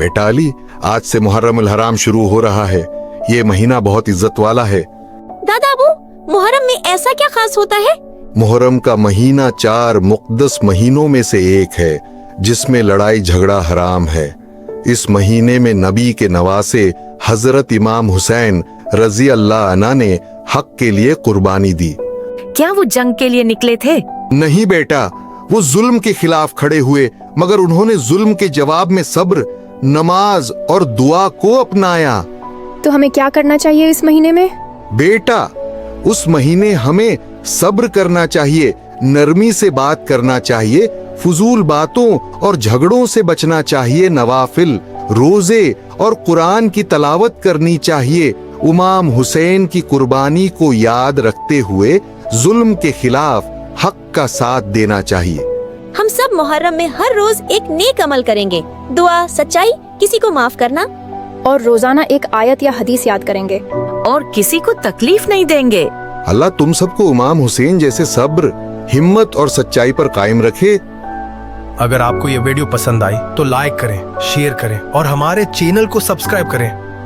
बेटा अली, आज से मुहर्रम उल हराम शुरू हो रहा है। ये महीना बहुत इज्जत वाला है। दादा अबू, मुहर्रम में ऐसा क्या खास होता है? मुहर्रम का महीना 4 मुक़द्दस महीनों में से एक है जिसमें लड़ाई झगड़ा हराम है। इस महीने में नबी के नवासे हजरत इमाम हुसैन रजी अल्लाह अन्हु ने हक के लिए कुर्बानी दी। क्या वो जंग के लिए निकले थे? नहीं बेटा, वो जुल्म के खिलाफ खड़े हुए, मगर उन्होंने जुल्म के जवाब में सब्र, नमाज और दुआ को अपनाया। तो हमें क्या करना चाहिए इस महीने में? बेटा, उस महीने हमें सब्र करना चाहिए, नरमी से बात करना चाहिए, फजूल बातों और झगड़ों से बचना चाहिए, नवाफिल, रोजे और कुरान की तलावत करनी चाहिए। इमाम हुसैन की कुर्बानी को याद रखते हुए जुल्म के खिलाफ हक का साथ देना चाहिए। हम सब मुहर्रम में हर रोज एक नेक अमल करेंगे, दुआ, सच्चाई, किसी को माफ करना, और रोजाना एक आयत या हदीस याद करेंगे, और किसी को तकलीफ नहीं देंगे। अल्लाह तुम सबको इमाम हुसैन जैसे सब्र, हिम्मत और सच्चाई पर कायम रखे। अगर आपको ये वीडियो पसंद आई तो लाइक करें, शेयर करें और हमारे चैनल को सब्सक्राइब करें।